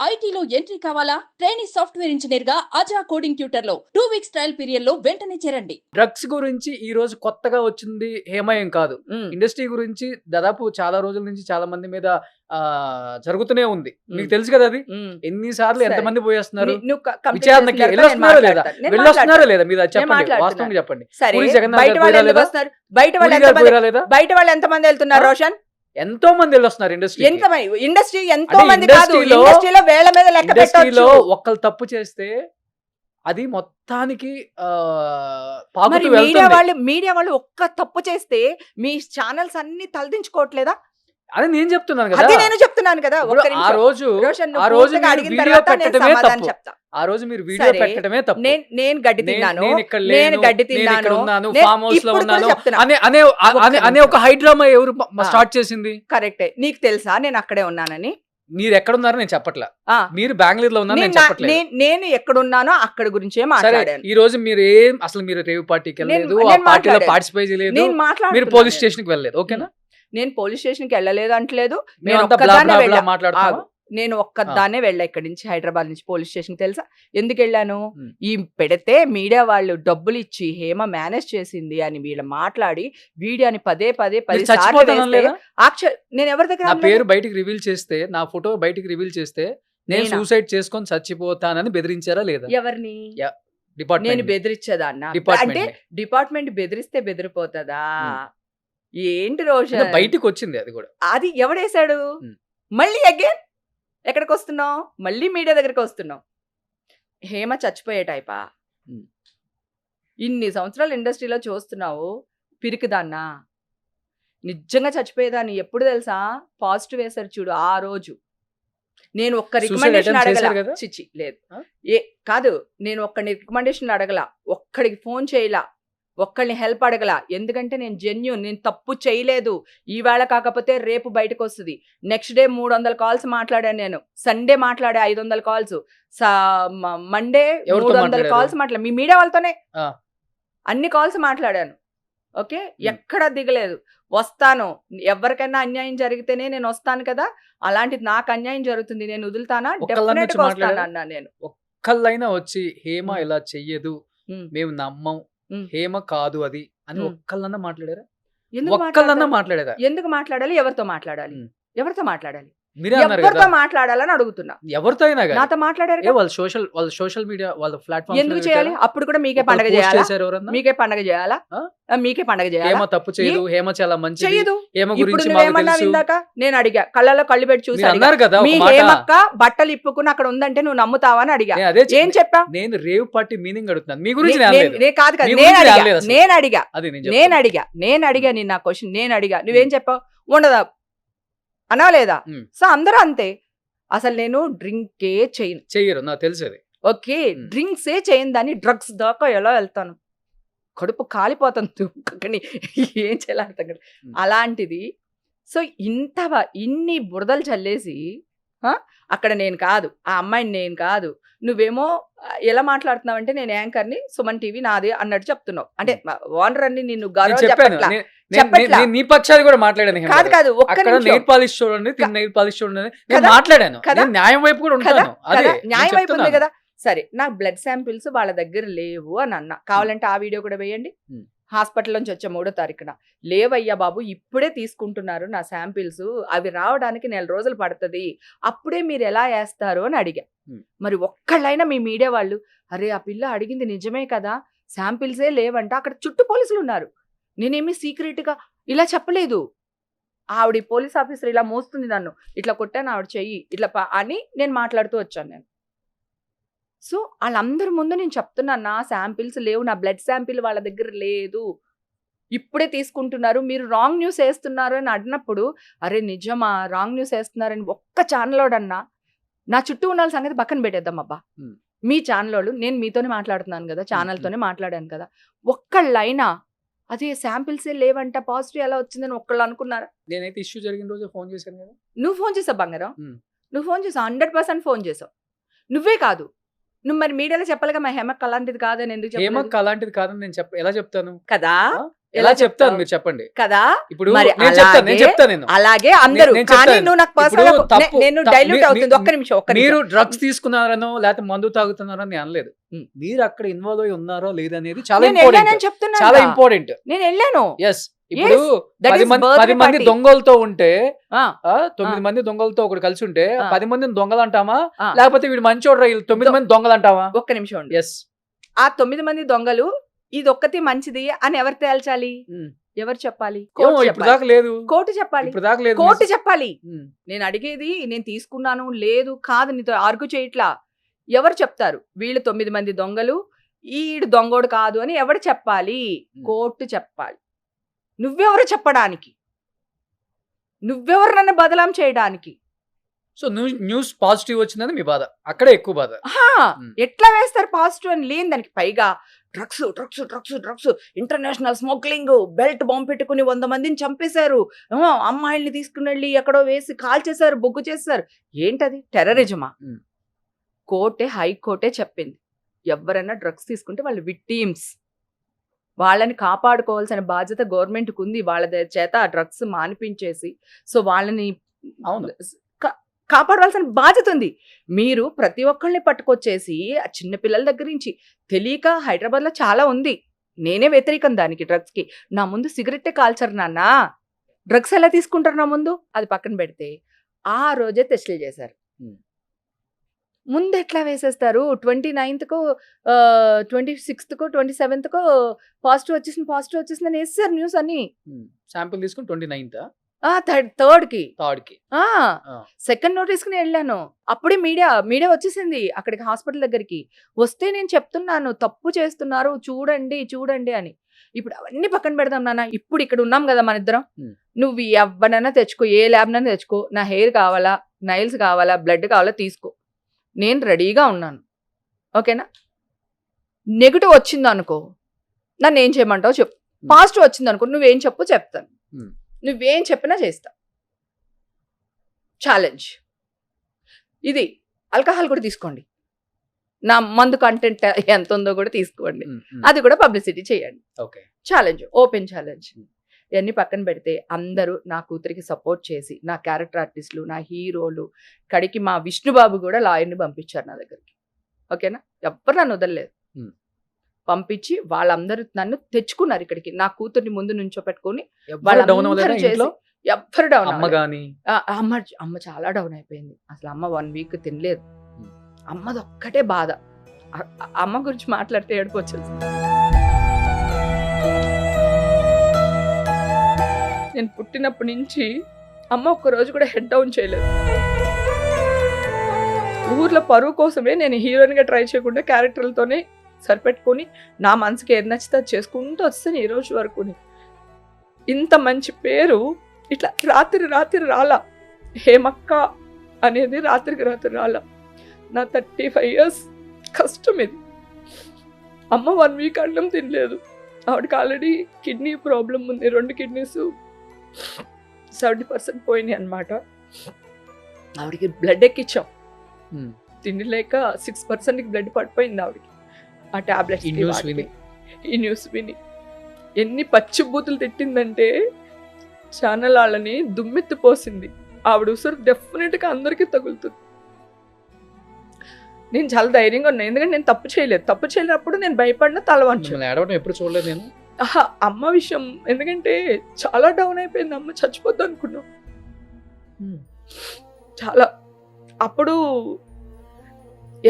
ఐటీలో ఎంట్రీ కావాలా? Trainee software engineer గా అజా కోడింగ్ ట్యూటర్ లో 2 వీక్స్ ట్రయల్ పీరియడ్ లో వెంటనే చేరండి. డ్రగ్స్ గురించి ఈ రోజు కొత్తగా వచ్చింది హేమయం కాదు. ఇండస్ట్రీ గురించి దాదాపు చాలా రోజుల నుంచి చాలా మంది మీద జరుగుతూనే ఉంది. మీకు తెలుసు కదా అది ఎన్నిసార్లు ఎంతమంది పోయేస్తున్నారు విచారణకి వెళ్ళొస్తున్నారా లేదా వెళ్ళొస్తున్నారా లేదా మీరు చెప్పండి, వాస్తవం చెప్పండి. బయట వాళ్ళు ఎంతమంది వెళ్తున్నారు రోషన్? ఎంతో మంది వెళ్ళొస్తున్నారు ఇండస్ట్రీ ఎంతో మంది కాదు, ఇండస్ట్రీలో వేల మీద లెక్క ఇండస్ట్రీలో ఒక్కళ్ళు తప్పు చేస్తే అది మొత్తానికి మీడియా వాళ్ళు ఒక్క తప్పు చేస్తే మీ ఛానల్స్ అన్ని తలదించుకోవట్లేదా? అది నేను చెప్తున్నాను కదా, అది నేను చెప్తున్నాను కదా. ఆ రోజు అడిగిన తర్వాత నేను సమాధానం చెప్తా. ఆ రోజు మీరు వీడియో పెట్టడమే తప్పు. నేను గడ్డి తిన్నాను, నేను గడ్డి తిన్నాను, ఫామ్ హౌస్ లో ఉన్నాను అనే ఒక హైడ్రామా ఎవరు స్టార్ట్ చేసింది? కరెక్టే. నీకు తెలుసా నేను అక్కడే ఉన్నానని? మీరు ఎక్కడున్నారో నేను చెప్పట్లా, మీరు బెంగళూరులో ఉన్నారో నేను చెప్పట్లేదు. నేను ఎక్కడున్నానో అక్కడ గురించే మాట్లాడాను. ఈ రోజు మీరు అసలు మీరు రేవ్ పార్టీకి వెళ్ళలేదు, ఆ పార్టీలో పార్టిసిపేట్ చేయలేదు, మీరు పోలీస్ స్టేషన్ కి వెళ్ళలేదు. ఓకేనా? నేను పోలీస్ స్టేషన్ కి వెళ్ళలేదు అంటలేదు, మాట్లాడతాను. నేను ఒక్కదాన్నే వెళ్ళా ఇక్కడి నుంచి, హైదరాబాద్ నుంచి పోలీస్ స్టేషన్. తెలుసా ఎందుకు వెళ్ళాను? ఈ పెడితే మీడియా వాళ్ళు డబ్బులు ఇచ్చి హేమ మేనేజ్ చేసింది అని వీళ్ళు మాట్లాడి వీడియోని పదే నేను ఎవరి దగ్గర నా పేరు బయటికి రివీల్ చేస్తే, నా ఫోటో బయటికి రివీల్ చేస్తే నేను సూసైడ్ చేసుకొని చచ్చిపోతానని బెదిరించారా లేదా? ఎవరిని? డిపార్ట్మెంట్. నేను బెదిరించదా అన్న? అంటే డిపార్ట్మెంట్ బెదిరిస్తే బెదిరిపోతుందా ఏంటి రోజు? బయటికి వచ్చింది అది కూడా. అది ఎవడేశాడు? మళ్ళీ అగైన్ ఎక్కడికి వస్తున్నావు? మళ్ళీ మీడియా దగ్గరికి వస్తున్నావు. హేమ చచ్చిపోయే టైపా? ఇన్ని సంవత్సరాలు ఇండస్ట్రీలో చూస్తున్నావు, పిరికిదాన్నా? నిజంగా చచ్చిపోయేదాన్ని. ఎప్పుడు తెలుసా? పాజిటివ్ వేశారు చూడు ఆ రోజు. నేను ఒక్క రికమెండేషన్ అడగల, చిచ్చి లేదు కాదు, నేను ఒక్క రికమెండేషన్ అడగల, ఒక్కడికి ఫోన్ చేయలా, ఒక్కళ్ళని హెల్ప్ అడగల. ఎందుకంటే నేను జెన్యూన్, నేను తప్పు చేయలేదు. ఈవేళ కాకపోతే రేపు బయటకు వస్తుంది. నెక్స్ట్ డే 300 కాల్స్ మాట్లాడాను నేను. సండే మాట్లాడా 500 కాల్స్, మండే 300 కాల్స్ మాట్లాడా. మీ మీడియా వాళ్ళతోనే అన్ని కాల్స్ మాట్లాడాను. ఓకే, ఎక్కడ దిగలేదు. వస్తాను, ఎవరికైనా అన్యాయం జరిగితేనే నేను వస్తాను కదా. అలాంటిది నాకు అన్యాయం జరుగుతుంది, నేను వదులుతానా? డెఫినెట్ గా వస్తాను అన్నా నేను. ఒక్కళ్ళైనా వచ్చి హేమ ఇలా చెయ్యదు, మేము నమ్మం, హేమ కాదు అది అని ఒక్కళ్ళన్నా మాట్లాడారా? ఒక్కళ్ళన్నా మాట్లాడారా? ఎందుకు మాట్లాడాలి? ఎవరితో మాట్లాడాలి? ఎవరితో మాట్లాడాలి? ఎవరితో మాట్లాడాలని అడుగుతున్నా. ఎవరితో అయినా నాతో మాట్లాడారు. వాళ్ళ సోషల్ మీడియా వాళ్ళ ప్లాట్ఫామ్ ఎందుకు చేయాలి? అప్పుడు కూడా మీకే పండగ చేయాలా? మీకే పండగ చేయాలా? మీకే పండగ చేయాలి. హేమ తప్పు చేయదు, హేమ చాలా మంచి చేయదు. హేమ గురించి ఇందాక నేను అడిగా, కళ్ళలో కళ్ళు పెట్టి చూసి అన్నారు కదా, మీ హేమక్క బట్టలు ఇప్పుకుని అక్కడ ఉందంటే నువ్వు నమ్ముతావా అని అడిగా. ఏం చెప్పా? నేను రేవ్ పార్టీ మీనింగ్ అడుగుతున్నాను, మీ గురించి కాదు కదా. నేను అడిగా నేను నా క్వశ్చన్ నేను అడిగా, నువ్వేం చెప్పావు? ఉండదా అనా లేదా? సో అందరూ అంతే. అసలు నేను డ్రింకే చెయ్యరు, నాకు తెలుసు. ఓకే, డ్రింక్సే చేయను దాన్ని డ్రగ్స్ దాకా ఎలా వెళ్తాను? కడుపు కాలిపోతుంది, ఏం చేయాలి అర్థం కదా. అలాంటిది. సో ఇన్ని బురదలు చల్లేసి అక్కడ నేను కాదు, ఆ అమ్మాయిని నేను కాదు, నువ్వేమో ఎలా మాట్లాడుతున్నావు అంటే నేను యాంకర్ని, సుమన్ టీవీ నాది అన్నట్టు చెప్తున్నావు. అంటే ఓనర్ అని నిన్ను గౌరవం చెప్పట్లా. నీ పక్షాలు కూడా మాట్లాడాను. కాదు కాదు, నెయిల్ పాలిష్ చూడండి, నెయిల్ పాలిష్ చూడండి నేను మాట్లాడాను. న్యాయం వైపు కూడా ఉంటాను, న్యాయం వైపు ఉంది కదా. సరే, నాకు బ్లడ్ శాంపిల్స్ వాళ్ళ దగ్గర లేవు అని అన్నా. కావాలంటే ఆ వీడియో కూడా వేయండి. హాస్పిటల్ నుంచి వచ్చే 3వ తారీఖున లేవయ్యా బాబు, ఇప్పుడే తీసుకుంటున్నారు నా శాంపిల్స్, అవి రావడానికి 4 రోజులు పడుతుంది, అప్పుడే మీరు ఎలా వేస్తారు అని అడిగా. మరి ఒక్కళ్ళైనా మీ మీడియా వాళ్ళు అరే ఆ పిల్ల అడిగింది నిజమే కదా, శాంపిల్సే లేవంట, అక్కడ చుట్టూ పోలీసులు ఉన్నారు, నేనేమి సీక్రెట్గా ఇలా చెప్పలేదు. ఆవిడ పోలీస్ ఆఫీసర్ ఇలా మోస్తుంది నన్ను, ఇట్లా కొట్టాను ఆవిడ చెయ్యి ఇట్లా అని నేను మాట్లాడుతూ వచ్చాను నేను. సో వాళ్ళందరి ముందు నేను చెప్తున్నాను, నా శాంపిల్స్ లేవు, నా బ్లడ్ శాంపిల్ వాళ్ళ దగ్గర లేదు, ఇప్పుడే తీసుకుంటున్నారు, మీరు రాంగ్ న్యూస్ వేస్తున్నారు అని అడిగినప్పుడు అరే నిజమా రాంగ్ న్యూస్ వేస్తున్నారని ఒక్క ఛానల్లోడన్నా, నా చుట్టూ ఉన్న సంగతి పక్కన పెట్టేద్దాం అబ్బా, మీ ఛానల్ నేను మీతోనే మాట్లాడుతున్నాను కదా, ఛానల్తోనే మాట్లాడాను కదా, ఒక్కళ్ళైనా అదే శాంపిల్సే లేవంట పాజిటివ్ ఎలా వచ్చిందని ఒక్కళ్ళు అనుకున్నారా? నేనైతే ఇష్యూ జరిగిన రోజు ఫోన్ చేశాను కదా. నువ్వు ఫోన్ చేసావు బంగారం, నువ్వు ఫోన్ చేసావు, 100% ఫోన్ చేసావు. నువ్వే కాదు, నువ్వు మరి మీడియాలో చెప్పాలిగా మా హేమక్ అలాంటిది కాదని. ఎందుకు హేమక్ అలాంటిది కాదని నేను ఎలా చెప్తాను కదా? ఎలా చెప్తాను చెప్తావు? మీరు చెప్పండి. కదా ఇప్పుడు మరి నేను చెప్తాను నేను అలాగే అందరూ నేను కానీ చెప్తాను. నువ్వు నాకు ఇప్పుడు పర్సనల్ తప్పు- నేను త- డైల్యూట్ మీ- అవుతుంది. ఒక్క నిమిషం మీరు డ్రగ్స్ తీసుకున్నారనో లేకపోతే మందు తాగుతున్నారో నేను అనలేదు. ఉమ్. మీరు అక్కడ ఇన్వాల్వ్ అయి ఉన్నారో లేదనేది చాలా నేను ఇంపార్టెంట్, వెళ్ళానని చెప్తున్నా చాలా ఇంపార్టెంట్. నేను వెళ్ళాను. ఎస్, ఇప్పుడు that 10 is మంది birthday 10 మంది party. దొంగలతో ఉంటే ఆ, 9 మంది దొంగలతో ఒకటి కలిసి ఉంటే ఆ. 10 మందిని దొంగలు అంటామా, ఆ. లేకపోతే వీడు మంచోడ్రా వీళ్ళు 9 మంది దొంగలు అంటావా? ఒక్క నిమిషం ఉండు. ఎస్, ఆ 9 మంది దొంగలు ఇది ఒక్కటి మంచిది అని ఎవరు తేల్చాలి? ఎవరు చెప్పాలి? కోర్టు ఇప్పుడు చెప్పాలి. దాకా లేదు, కోర్టు చెప్పాలి. ఇప్పుడు దాకా లేదు. కోర్టు చెప్పాలి. ఉమ్. నేను అడిగేది నేను తీసుకున్నాను లేదు కాదు నీతో ఆర్గ్యూ చేయట్లా. ఎవరు చెప్తారు వీళ్ళు 9 మంది దొంగలు ఈడు దొంగోడు కాదు అని ఎవరు చెప్పాలి? కోర్టు చెప్పాలి. నువ్వెవరు చెప్పడానికి? నువ్వెవరు నన్ను బదలాం చేయడానికి? సో న్యూస్ పాజిటివ్ వచ్చిందని మీ బాధ, అక్కడే ఎక్కువ బాధ. హా, ఉమ్. ఎట్లా వేస్తారు పాజిటివ్ అని? లేని దానికి పైగా drugs drugs drugs drugs international smuggling, belt bomb పెట్టుకుని 100 మందిని చంపేశారు, అమ్మాయిల్ని తీసుకుని వెళ్ళి ఎక్కడో వేసి కాల్ చేశారు, బొగ్గు చేశారు. ఏంటది? టెర్రరిజమా? ఉమ్. కోర్టే, హైకోర్టే చెప్పింది ఎవరైనా డ్రగ్స్ తీసుకుంటే వాళ్ళు విక్టిమ్స్, వాళ్ళని కాపాడుకోవాల్సిన బాధ్యత గవర్నమెంట్కి ఉంది. వాళ్ళ చేత ఆ డ్రగ్స్ మానిపించేసి సో వాళ్ళని అవును. కాపాడవలసిన బాధ్యత ఉంది. మీరు ప్రతి ఒక్కళ్ళని పట్టుకొచ్చేసి ఆ చిన్న పిల్లల దగ్గర నుంచి తెలియక హైదరాబాద్లో చాలా ఉంది. నేనే వ్యతిరేకం దానికి, డ్రగ్స్కి. నా ముందు సిగరెట్టే కాల్చరు నాన్న, డ్రగ్స్ ఎలా తీసుకుంటారు నా ముందు? అది పక్కన పెడితే ఆ రోజే టెస్టులు చేశారు. ముందు ఎట్లా వేసేస్తారు? 29th, 26th, 27th పాజిటివ్ వచ్చేసిందని వేస్తారు న్యూస్ అని. శాంపుల్ తీసుకుని 29th, థర్డ్కి 3rd సెకండ్ నోటీస్కి నేను వెళ్ళాను. అప్పుడే మీడియా వచ్చేసింది అక్కడికి, హాస్పిటల్ దగ్గరికి వస్తే నేను చెప్తున్నాను తప్పు చేస్తున్నారు చూడండి అని. ఇప్పుడు అవన్నీ పక్కన పెడదాం నాన్న. ఇప్పుడు ఇక్కడ ఉన్నాం కదా మన ఇద్దరం. నువ్వు ఎవరినైనా తెచ్చుకో, ఏ ల్యాబ్నైనా తెచ్చుకో, నా హెయిర్ కావాలా, నైల్స్ కావాలా, బ్లడ్ కావాలా తీసుకో, నేను రెడీగా ఉన్నాను. ఓకేనా? నెగిటివ్ వచ్చింది అనుకో నన్ను ఏం చేయమంటావు చెప్పు. పాజిటివ్ వచ్చింది అనుకో నువ్వేం చెప్పు చెప్తాను. నువ్వేం చెప్పినా చేస్తా. ఛాలెంజ్ ఇది. ఆల్కహాల్ కూడా తీసుకోండి, నా మందు కంటెంట్ ఎంత ఉందో కూడా తీసుకోండి, అది కూడా పబ్లిసిటీ చేయండి. Okay, challenge, open challenge. ఇవన్నీ పక్కన పెడితే అందరూ నా కూతురికి సపోర్ట్ చేసి, నా క్యారెక్టర్ ఆర్టిస్టులు, నా హీరోలు, కడికి మా విష్ణుబాబు కూడా లాయర్ని పంపించారు నా దగ్గరికి. ఓకేనా? ఎవ్వరు నన్ను వదలలేదు. పంపించి వాళ్ళందరూ నన్ను తెచ్చుకున్నారు ఇక్కడికి. నా కూతుర్ని ముందు నుంచో పెట్టుకుని ఎవ్వరు డౌన్ అమ్మ చాలా డౌన్ అయిపోయింది. అసలు అమ్మ 1 week తినలేదు. అమ్మది ఒక్కటే బాధ. అమ్మ గురించి మాట్లాడితే ఏడుపు వచ్చేసి. నేను పుట్టినప్పటి నుంచి అమ్మ ఒక్కరోజు కూడా హెడ్ డౌన్ చేయలేదు. ఊర్లో పరువు కోసమే నేను హీరోయిన్గా ట్రై చేయకుండా క్యారెక్టర్లతోనే సరిపెట్టుకొని నా మనసుకి ఏది నచ్చితే అది చేసుకుంటూ వస్తాను ఈ రోజు వరకు. ఇంత మంచి పేరు ఇట్లా రాత్రి రాలా. హేమక్క అనేది రాత్రి రాలా. నా 35 years కష్టం ఇది. అమ్మ 1 week అన్నం తినలేదు. ఆవిడకి ఆల్రెడీ కిడ్నీ ప్రాబ్లం ఉంది. 2 kidneys 70% పోయినాయి అన్నమాట. ఆవిడకి బ్లడ్ ఎక్కించాం, తిండి లేక 6% బ్లడ్ పడిపోయింది ఆవిడకి. ఆ టాబ్లెట్స్ ఈ న్యూస్ విని ఎన్ని పచ్చి బూతులు తిట్టిందంటే ఛానల్ వాళ్ళని దుమ్మెత్తిపోసింది. ఆవిడ ఉసురు డెఫినెట్గా అందరికీ తగులుతుంది. నేను చాలా ధైర్యంగా ఉన్నాను, ఎందుకంటే నేను తప్పు చేయలేనప్పుడు నేను భయపడిన తలవంచు. ఎప్పుడు చూడలేదు నేను అమ్మ విషయం, ఎందుకంటే చాలా డౌన్ అయిపోయింది. అమ్మ చచ్చిపోద్దు అనుకున్నాం చాలా. అప్పుడు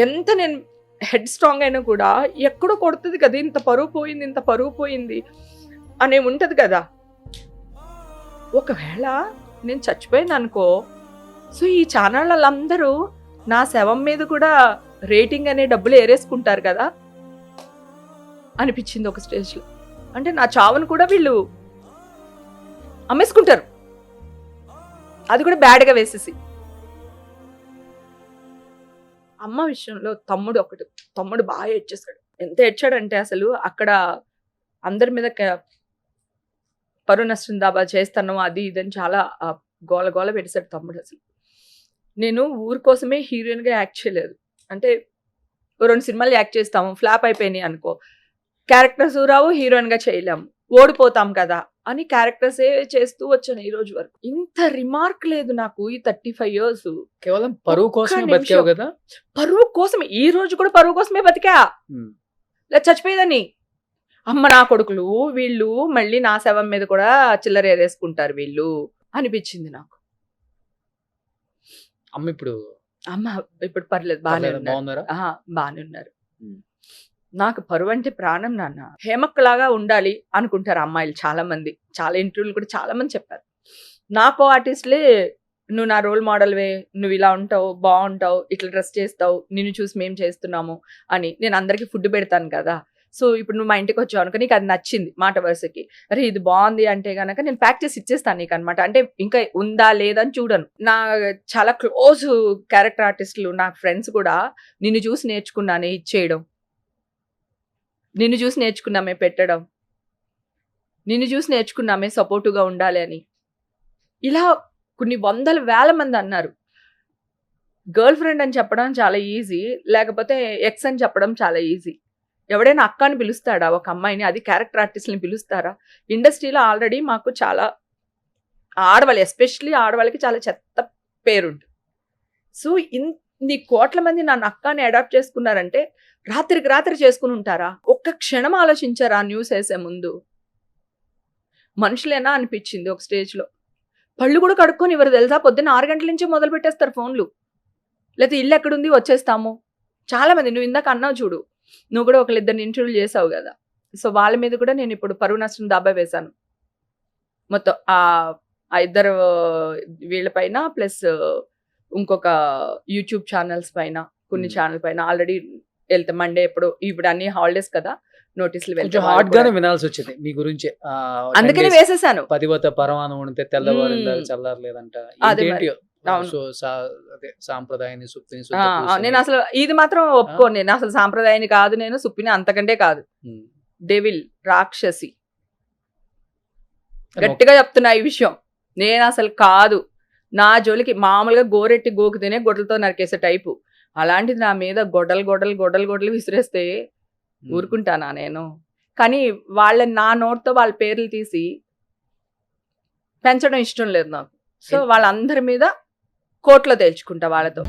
ఎంత నేను హెడ్ స్ట్రాంగ్ అయినా కూడా ఎక్కడో కొడుతుంది కదా, ఇంత పరువు పోయింది అనే ఉంటుంది కదా. ఒకవేళ నేను చచ్చిపోయాను అనుకో, సో ఈ ఛానల్ వాళ్ళందరూ నా శవం మీద కూడా రేటింగ్ అనే డబ్బులు ఏరేసుకుంటారు కదా అనిపించింది ఒక స్టేజ్లో. అంటే నా చావును కూడా వీళ్ళు అమ్మేసుకుంటారు, అది కూడా బ్యాడ్గా వేసేసి. అమ్మ విషయంలో తమ్ముడు బాగా ఏడ్చేశాడు. ఎంత ఏడ్చాడంటే అసలు అక్కడ అందరి మీద పరువు నష్టం దాబా చేస్తాను అది ఇదని చాలా గోల పెట్టేశాడు తమ్ముడు. అసలు నేను ఊరి కోసమే హీరోయిన్గా యాక్ట్ చేయలేదు. అంటే 2 సినిమాలు యాక్ట్ చేస్తాము, ఫ్లాప్ అయిపోయినాయి అనుకో, క్యారెక్టర్స్ రావు, హీరోయిన్గా చేయలేము. ఓడిపోతాం కదా అని క్యారెక్టర్సే చేస్తూ వచ్చాను ఈ రోజు వరకు. ఇంత రిమార్క్ లేదు నాకు ఈ 35 years. కేవలం పరువు కోసమే ఒక్క బతికావు నిమిషం. కదా. పరువు కోసమే, ఈ రోజు కూడా పరువు కోసమే బతికా, లేదా చచ్చిపోయేదని. అమ్మ నా కొడుకులు వీళ్ళు మళ్ళీ నా శవం మీద కూడా చిల్లర ఏరేసుకుంటారు వీళ్ళు అనిపించింది నాకు. అమ్మ ఇప్పుడు అమ్మ ఇప్పుడు పర్లేదు, బాగానే ఉన్నారు. బాగున్నారా? బాగానే ఉన్నారు. నాకు పరువు అంటే ప్రాణం నాన్న. హేమక్కలాగా ఉండాలి అనుకుంటారు అమ్మాయిలు చాలా మంది. చాలా ఇంటర్వ్యూలు కూడా చాలా మంది చెప్పారు. నాకు ఆర్టిస్ట్లే నువ్వు నా రోల్ మోడల్వే, నువ్వు ఇలా ఉంటావు, బాగుంటావు, ఇట్లా డ్రెస్ చేస్తావు, నిన్ను చూసి మేము చేస్తున్నాము అని. నేను అందరికీ ఫుడ్ పెడతాను కదా. సో ఇప్పుడు నువ్వు మా ఇంటికి వచ్చావు అనుకో, నీకు అది నచ్చింది మాట వరుసకి, అరే ఇది బాగుంది అంటే కనుక నేను ప్యాక్ చేసి ఇచ్చేస్తాను నీకు అనమాట. అంటే ఇంకా ఉందా లేదని చూడను. నా చాలా క్లోజ్ క్యారెక్టర్ ఆర్టిస్టులు నా ఫ్రెండ్స్ కూడా నిన్ను చూసి నేర్చుకున్నానే ఇచ్చేయడం, నిన్ను చూసి నేర్చుకున్నామే పెట్టడం, నిన్ను చూసి నేర్చుకున్నామే సపోర్టుగా ఉండాలి అని. ఇలా కొన్ని వందల వేల మంది అన్నారు. గర్ల్ ఫ్రెండ్ అని చెప్పడం చాలా ఈజీ, లేకపోతే ఎక్స్ అని చెప్పడం చాలా ఈజీ. ఎవడైనా అక్క అని పిలుస్తాడా ఒక అమ్మాయిని? అది క్యారెక్టర్ ఆర్టిస్ట్ని పిలుస్తారా? ఇండస్ట్రీలో ఆల్రెడీ మాకు చాలా ఆడవాళ్ళు, ఎస్పెషల్లీ ఆడవాళ్ళకి చాలా చెత్త పేరుంది. సో ఇన్ని కోట్ల మంది నన్ను అక్క అని అడాప్ట్ చేసుకున్నారంటే రాత్రికి రాత్రి చేసుకుని ఉంటారా? ఒక్క క్షణం ఆలోచించారా న్యూస్ వేసే ముందు? మనుషులేనా అనిపించింది ఒక స్టేజ్లో. పళ్ళు కూడా కడుక్కొని ఎవరు తెలుసా? పొద్దున్న 6 గంటల నుంచి మొదలు పెట్టేస్తారు ఫోన్లు. లేకపోతే ఇల్లు ఎక్కడుంది వచ్చేస్తాము. చాలా మంది, నువ్వు ఇందాక అన్నావు చూడు, నువ్వు కూడా ఒకళ్ళిద్దరిని ఇంటర్వ్యూ చేసావు కదా. సో వాళ్ళ మీద కూడా నేను ఇప్పుడు పరువు నష్టం దాబా వేశాను మొత్తం. ఆ ఇద్దరు వీళ్ళ పైన ప్లస్ ఇంకొక యూట్యూబ్ ఛానల్స్ పైన, కొన్ని ఛానల్ పైన ఆల్రెడీ వెళ్తే మండే ఇప్పుడు అన్ని హాలిడేస్ కదా, నోటీసులు కొంచెం హార్డ్ గానే వినాల్సి వచ్చింది మీ గురించి. అందుకని వేసేసాను. పతివత పరమానం ఉంటే తెల్లవారిందా చల్లారలేదంట. అదే ఏంటి? అవును. సో అదే సాంప్రదాయాన్ని సుప్తిని నేను అసలు ఇది మాత్రం ఒప్పుకోను. నేను అసలు సాంప్రదాయాన్ని కాదు, నేను సుప్పిని అంతకంటే కాదు. డెవిల్, రాక్షసి, గట్టిగా చెప్తున్నా ఈ విషయం. నేను అసలు కాదు. నా జోలికి మామూలుగా గోరెట్టి గోకితేనే గొడ్డలతో నరికేసే టైపు. అలాంటిది నా మీద గొడ్డలు విసిరేస్తే ఊరుకుంటానా నేను? కానీ నా నోట్తో వాళ్ళ పేర్లు తీసి పెంచడం ఇష్టం లేదు నాకు. సో వాళ్ళందరి మీద కోర్టులో తేల్చుకుంటా వాళ్ళతో.